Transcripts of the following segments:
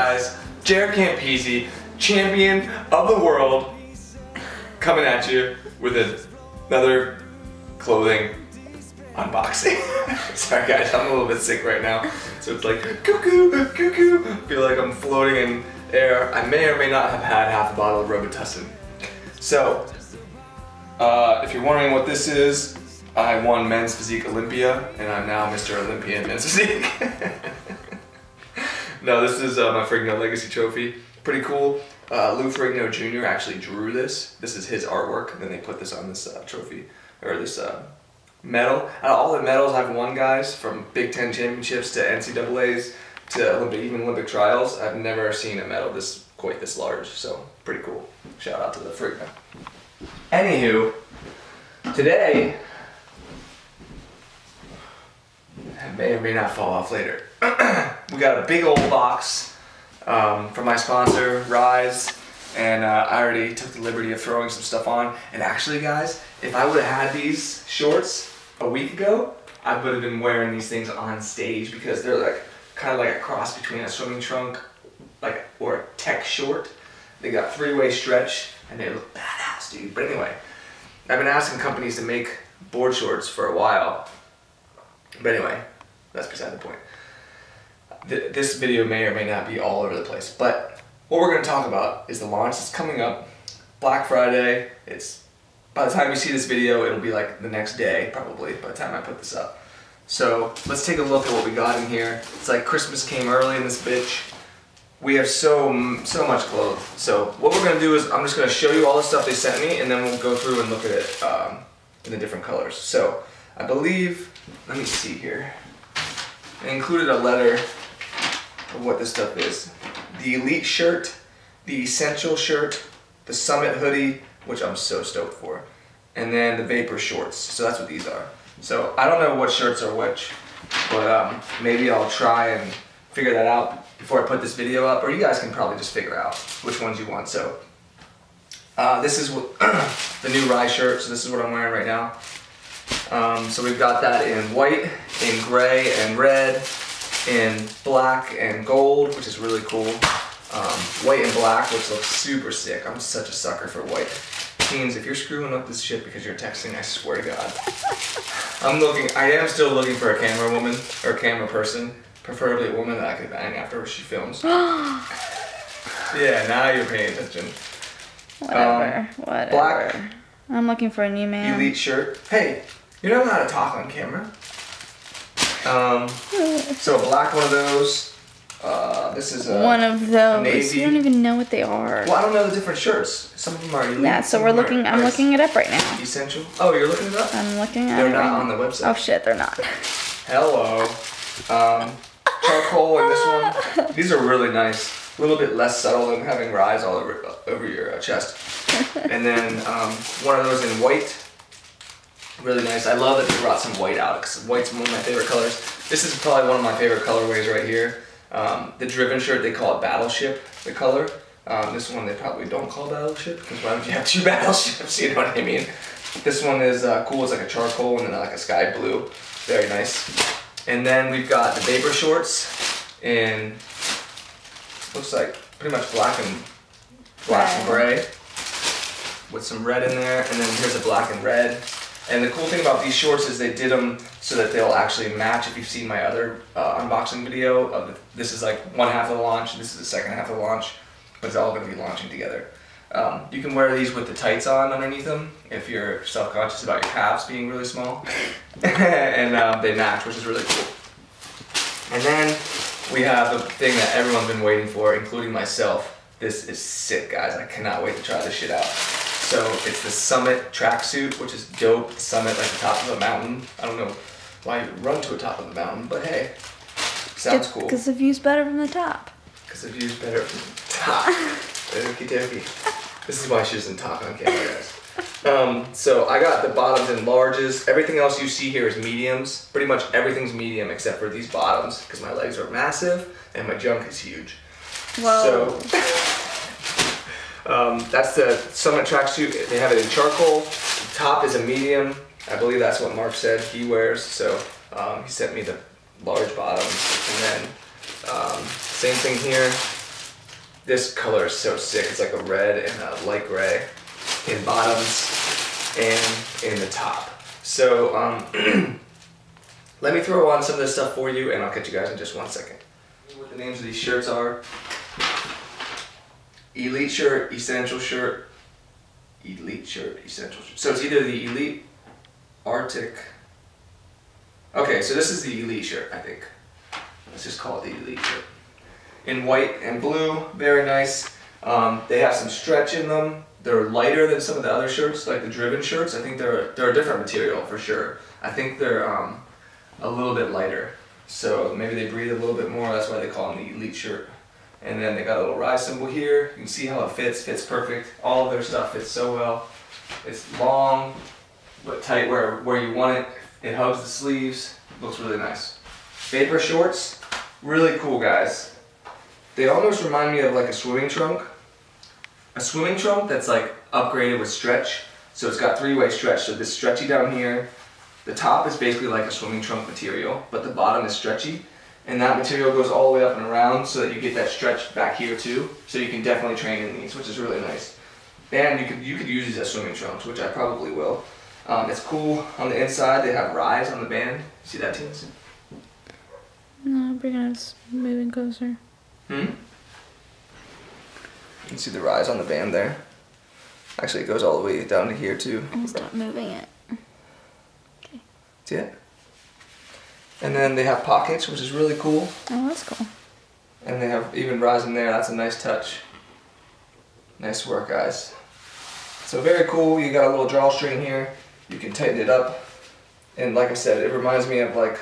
guys? JaretCampisi, champion of the world, coming at you with another clothing unboxing. Sorry guys, I'm a little bit sick right now. So it's like, cuckoo, cuckoo. I feel like I'm floating in air. I may or may not have had half a bottle of Robitussin. So, if you're wondering what this is, I won Men's Physique Olympia, and I'm now Mr. Olympia in Men's Physique. No, this is my Ferrigno Legacy Trophy. Pretty cool. Lou Ferrigno Jr. actually drew this. This is his artwork, and then they put this on this trophy, or this medal. Out of all the medals I've won, guys, from Big Ten championships to NCAAs to Olympic, even Olympic trials, I've never seen a medal quite this large. So pretty cool. Shout out to the Ferrigno. Anywho, today, it may or may not fall off later. We got a big old box from my sponsor, Rise, and I already took the liberty of throwing some stuff on. And actually, guys, if I would have had these shorts a week ago, I would have been wearing these things on stage because they're like kind of like a cross between a swimming trunk, or a tech short. They got three-way stretch, and they look badass, dude. But anyway, I've been asking companies to make board shorts for a while. But anyway, that's beside the point. This video may or may not be all over the place, but what we're going to talk about is the launch. It's coming up, Black Friday. By the time you see this video, it'll be like the next day, probably, by the time I put this up. So let's take a look at what we got in here. It's like Christmas came early in this bitch. We have so much clothes. So what we're going to do is I'm just going to show you all the stuff they sent me, and then we'll go through and look at it in the different colors. So I believe, let me see here. They included a letter of what this stuff is. The Elite shirt, the Essential shirt, the Summit hoodie, which I'm so stoked for, and then the Vapor shorts. So that's what these are. So I don't know what shirts are which, but maybe I'll try and figure that out before I put this video up, or you guys can probably just figure out which ones you want. So this is what the new Rise shirt, so this is what I'm wearing right now. So we've got that in white, in gray and red, in black and gold, which is really cool. White and black, which looks super sick. I'm such a sucker for white. Teens, if you're screwing up this shit because you're texting, I swear to God. I am still looking for a camera woman, or a camera person, preferably a woman that I could bang after she films. Yeah, now you're paying attention. Whatever. Black. I'm looking for a new man. Elite shirt. Hey, you know how to talk on camera. So black one of those. This is one of those. Navy. You don't even know what they are. Well, I don't know the different shirts. Some of them are Elite. Yeah, so we're looking. I'm looking it up right now. Essential. Oh, you're looking it up? I'm looking at They're it. not right on now. the website. Oh shit, they're not. Hello. Charcoal in this one. These are really nice. A little bit less subtle than having Rise all over your chest. And then one of those in white. Really nice. I love that they brought some white out because white's one of my favorite colors. This is probably one of my favorite colorways right here. The Driven shirt, they call it Battleship, the color. This one they probably don't call Battleship because why would you have two battleships, you know what I mean? This one is cool. It's like a charcoal and then like a sky blue. Very nice. And then we've got the Vapor shorts in, looks like pretty much black and gray with some red in there. And then here's a black and red. And the cool thing about these shorts is they did them so that they'll actually match. If you've seen my other unboxing video, this is like one half of the launch, this is the second half of the launch, but it's all going to be launching together. You can wear these with the tights on underneath them if you're self-conscious about your calves being really small. And they match, which is really cool. And then we have the thing that everyone's been waiting for, including myself. This is sick, guys. I cannot wait to try this shit out. So it's the Summit tracksuit, which is dope. Summit, like the top of a mountain. I don't know why you run to the top of the mountain, but hey, sounds cool. Because the view's better from the top. Because the view's better from the top. Okie dokie. This is why she doesn't talk on camera, guys. So I got the bottoms in larges. Everything else you see here is mediums. Pretty much everything's medium except for these bottoms because my legs are massive and my junk is huge. Whoa. So that's the Summit tracksuit. They have it in charcoal. The top is a medium. I believe that's what Mark said he wears. So he sent me the large bottoms. And then same thing here. This color is so sick. It's like a red and a light gray in bottoms and in the top. So let me throw on some of this stuff for you and I'll catch you guys in just 1 second. What the names of these shirts are: Elite Shirt, Essential Shirt, Elite Shirt, Essential Shirt. So it's either the Elite Arctic. Okay, so this is the Elite Shirt, I think. Let's just call it the Elite Shirt. In white and blue, very nice. They have some stretch in them. They're lighter than some of the other shirts, like the Driven shirts. I think they're a different material for sure. I think they're a little bit lighter. So maybe they breathe a little bit more. That's why they call them the Elite Shirt. And then they got a little rise symbol here. You can see how it fits perfect. All of their stuff fits so well. It's long, but tight where you want it. It hugs the sleeves. Looks really nice. Vapor shorts, really cool, guys. They almost remind me of like a swimming trunk. A swimming trunk that's like upgraded with stretch. So it's got three-way stretch. So this stretchy down here. The top is basically like a swimming trunk material, but the bottom is stretchy. And that material goes all the way up and around so that you get that stretch back here too. So you can definitely train in these, which is really nice. And you could use these as swimming trunks, which I probably will. It's cool. On the inside, they have rise on the band. See that, teens? No, bring it moving closer. You can see the rise on the band there. Actually, it goes all the way down to here too. I'll stop moving it. Okay. See it? And then they have pockets, which is really cool. Oh, that's cool. And they have even rise in there. That's a nice touch. Nice work, guys. So very cool. You got a little drawstring here. You can tighten it up. And like I said, it reminds me of like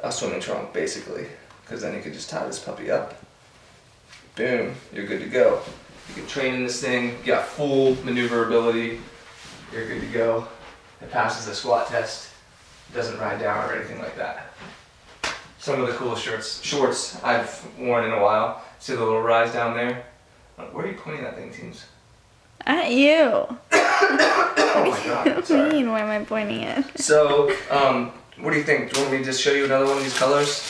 a swimming trunk, basically. Because then you can just tie this puppy up. Boom, you're good to go. You can train in this thing. You got full maneuverability. You're good to go. It passes the squat test. It doesn't ride down or anything like that. Some of the coolest shorts I've worn in a while. See the little rise down there? Where are you pointing that thing, teams? At you. Oh my god. What do you mean? Why am I pointing it? So, what do you think? Do you want me to just show you another one of these colors?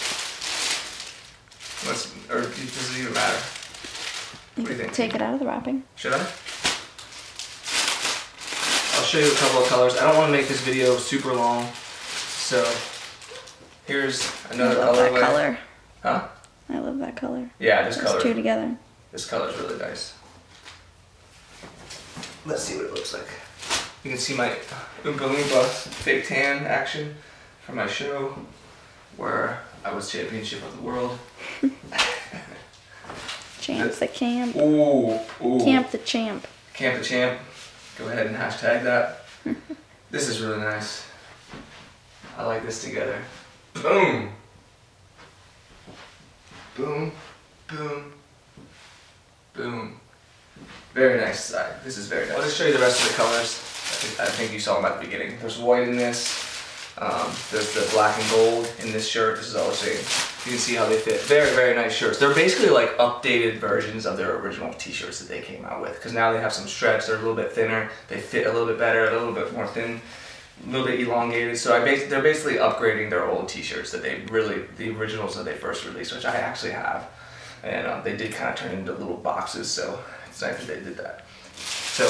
Or does it even matter? What do you think? Take it out of the wrapping. Should I? I'll show you a couple of colors. I don't want to make this video super long. So, here's another colorway. I love that color. Huh? I love that color. Yeah, this color. Those two together. This color's really nice. Let's see what it looks like. You can see my Oompa Loompa fake tan action from my show where I was championship of the world. Champ the camp. Ooh, ooh. Camp the champ. Camp the champ. Go ahead and hashtag that. This is really nice. I like this together. Boom. Boom. Boom. Boom. Very nice side. This is very nice. I'll just show you the rest of the colors. I think you saw them at the beginning. There's white in this. There's the black and gold in this shirt. This is all the same. You can see how they fit. Very, very nice shirts. They're basically like updated versions of their original t-shirts that they came out with. Because now they have some stretch. They're a little bit thinner. They fit a little bit better, a little bit more thin, a little bit elongated. So they're basically upgrading their old t-shirts that the originals that they first released, which I actually have. And they did kind of turn into little boxes, so it's nice that they did that. So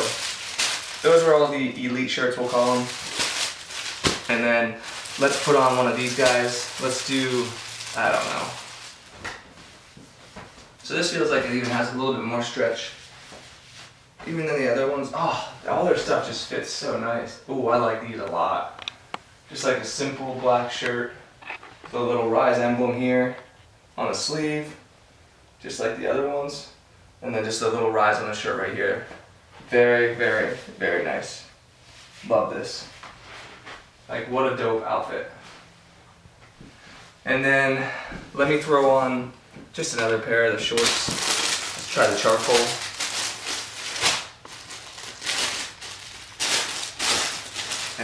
those are all the Elite shirts, we'll call them. And then let's put on one of these guys. Let's do, I don't know. So this feels like it even has a little bit more stretch. Even than the other ones. Oh, all their stuff just fits so nice. Oh, I like these a lot. Just like a simple black shirt. The little Rise emblem here on the sleeve. Just like the other ones. And then just a little Rise on the shirt right here. Very, very, very nice. Love this. Like, what a dope outfit. And then, let me throw on just another pair of the shorts. Let's try the charcoal.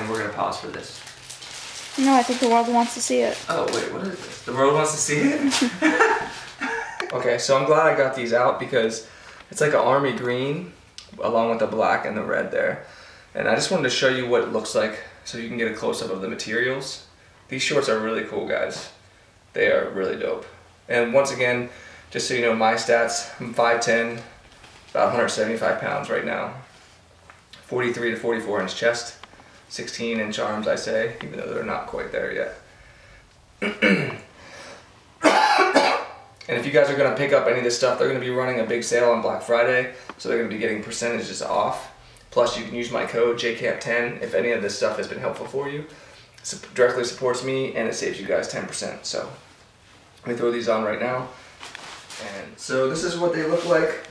And we're gonna pause for this. No, I think the world wants to see it. Oh, wait, what is this? The world wants to see it? Okay, so I'm glad I got these out because it's like an army green along with the black and the red there. And I just wanted to show you what it looks like so you can get a close-up of the materials. These shorts are really cool, guys. They are really dope. And once again, Just so you know my stats, I'm 5'10", about 175 pounds right now. 43 to 44 inch chest, 16 inch arms I say, even though they're not quite there yet. And if you guys are gonna pick up any of this stuff, they're gonna be running a big sale on Black Friday, so they're gonna be getting percentages off. Plus you can use my code JCAMP10 if any of this stuff has been helpful for you. It directly supports me and it saves you guys 10%. So let me throw these on right now. And so this is what they look like.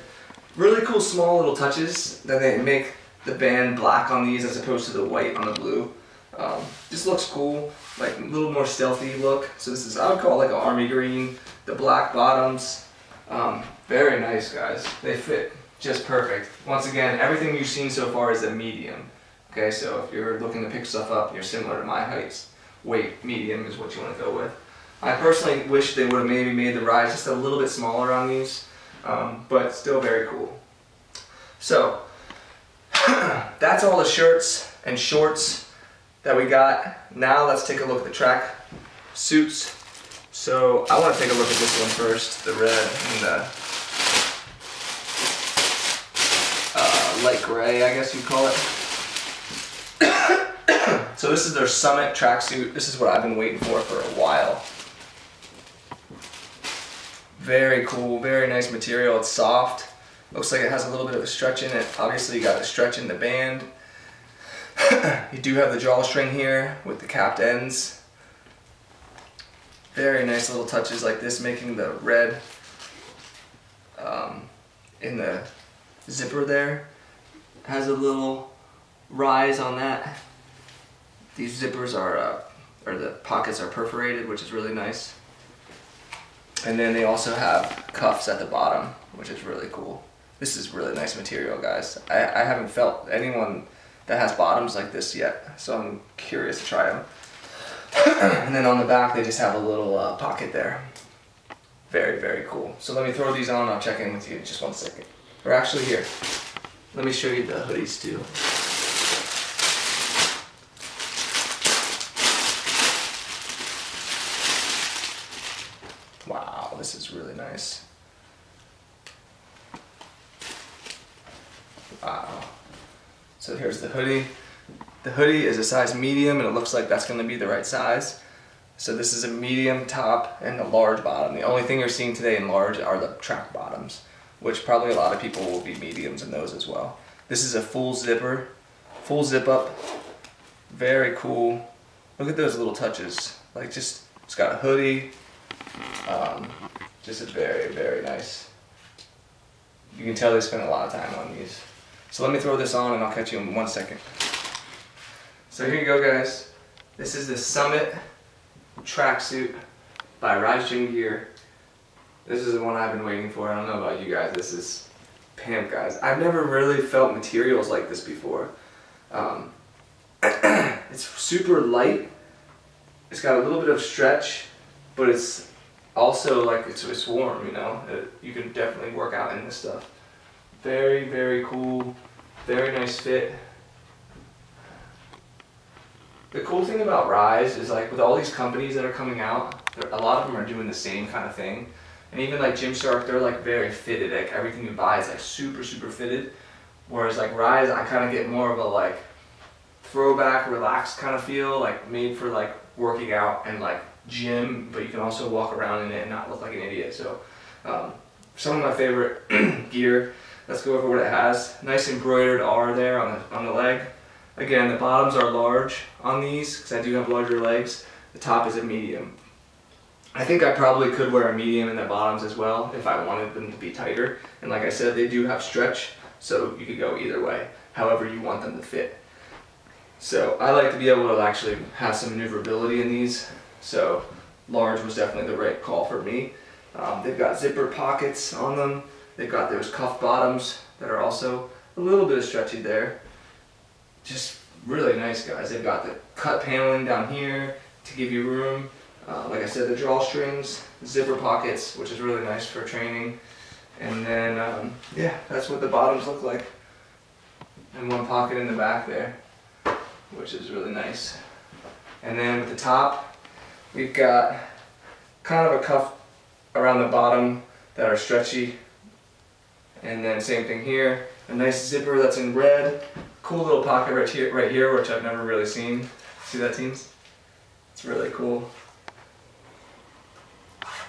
Really cool small little touches that they make the band black on these as opposed to the white on the blue. Just looks cool, like a little more stealthy look. So this is, I would call it like an army green. The black bottoms, very nice guys. They fit just perfect. Once again, everything you've seen so far is a medium. Okay, so if you're looking to pick stuff up, you're similar to my heights. Weight, medium is what you want to go with. I personally wish they would have maybe made the rise just a little bit smaller on these, but still very cool. So, that's all the shirts and shorts that we got. Now let's take a look at the track suits. So I want to take a look at this one first, the red and the light gray, I guess you'd call it. So this is their Summit tracksuit. This is what I've been waiting for a while. Very cool, very nice material. It's soft. Looks like it has a little bit of a stretch in it. Obviously you got the stretch in the band. You do have the drawstring here with the capped ends. Very nice little touches like this, making the red in the zipper there. Has a little rise on that. These zippers are, or the pockets are perforated, which is really nice. And then they also have cuffs at the bottom, which is really cool. This is really nice material, guys. I haven't felt anyone that has bottoms like this yet, so I'm curious to try them. And then on the back they just have a little pocket there. Very, very cool. So let me throw these on and I'll check in with you in just 1 second. Or actually here, let me show you the hoodies too. Wow, this is really nice. Wow. So here's the hoodie. The hoodie is a size medium and it looks like that's going to be the right size. So this is a medium top and a large bottom. The only thing you're seeing today in large are the track bottoms, which probably a lot of people will be mediums in those as well. This is a full zipper, full zip up. Very cool. Look at those little touches. Like just, it's got a hoodie. Just a very, very nice. You can tell they spent a lot of time on these. So let me throw this on and I'll catch you in 1 second. So here you go, guys. This is the Summit tracksuit by Rise Gym Gear. This is the one I've been waiting for. I don't know about you guys. This is pimp, guys. I've never really felt materials like this before. It's super light. It's got a little bit of stretch, but it's also like it's warm, you know. You can definitely work out in this stuff. Very, very cool. Very nice fit. The cool thing about Rise is like with all these companies that are coming out, a lot of them are doing the same kind of thing. And even like Gymshark, they're like very fitted. Like everything you buy is like super, super fitted. Whereas like Rise, I kind of get more of a like throwback, relaxed kind of feel, like made for like working out and like gym, but you can also walk around in it and not look like an idiot. So some of my favorite gear. Let's go over what it has. Nice embroidered R there on the leg. Again, the bottoms are large on these because I do have larger legs. The top is a medium. I think I probably could wear a medium in the bottoms as well if I wanted them to be tighter. And like I said, they do have stretch, so you could go either way, however you want them to fit. So I like to be able to actually have some maneuverability in these. So large was definitely the right call for me. They've got zipper pockets on them. They've got those cuff bottoms that are also a little bit of stretchy there. Just really nice, guys. They've got the cut paneling down here to give you room. Like I said, the drawstrings, zipper pockets, which is really nice for training. And then, yeah, that's what the bottoms look like. And one pocket in the back there, which is really nice. And then with the top, we've got kind of a cuff around the bottom that are stretchy. And then same thing here, a nice zipper that's in red. Cool little pocket right here, which I've never really seen. See that, teams? It's really cool.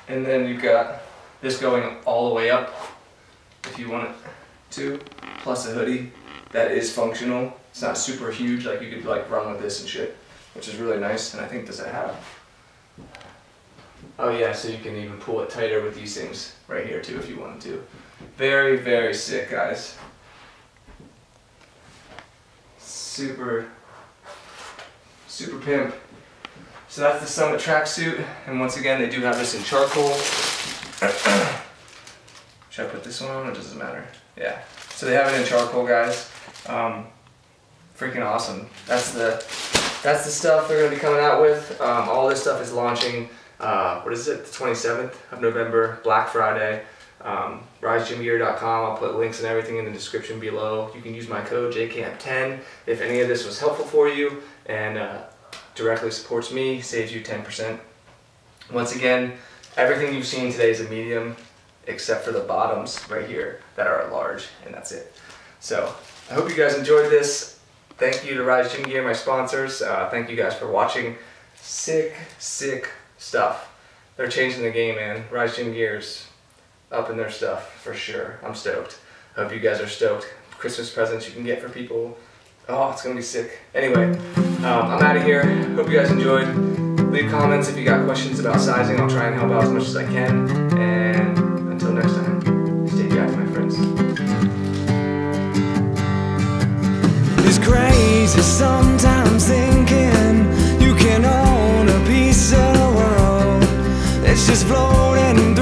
And then you've got this going all the way up if you want it to, plus a hoodie that is functional. It's not super huge, like you could like run with this and shit, which is really nice. And I think does it have, oh yeah, so you can even pull it tighter with these things right here too if you wanted to. Very, very sick, guys. Super pimp. So that's the Summit tracksuit, and once again they do have this in charcoal. Should I put this one on, or does it matter? Yeah. So they have it in charcoal, guys. Freaking awesome. That's the stuff they're gonna be coming out with. All this stuff is launching. What is it? The 27th of November, Black Friday. RiseGymGear.com. I'll put links and everything in the description below. You can use my code JCAMP10 if any of this was helpful for you and directly supports me, saves you 10%. Once again, everything you've seen today is a medium except for the bottoms right here that are a large, and that's it. So I hope you guys enjoyed this. Thank you to Rise Gym Gear, my sponsors. Thank you guys for watching. Sick stuff. They're changing the game, man. Rise Gym Gear's up in their stuff for sure. I'm stoked. Hope you guys are stoked. Christmas presents you can get for people. Oh, it's gonna be sick. Anyway, I'm out of here. Hope you guys enjoyed. Leave comments if you got questions about sizing. I'll try and help out as much as I can. And until next time, stay jacked, my friends. It's crazy sometimes thinking you can own a piece of the world. It's just floating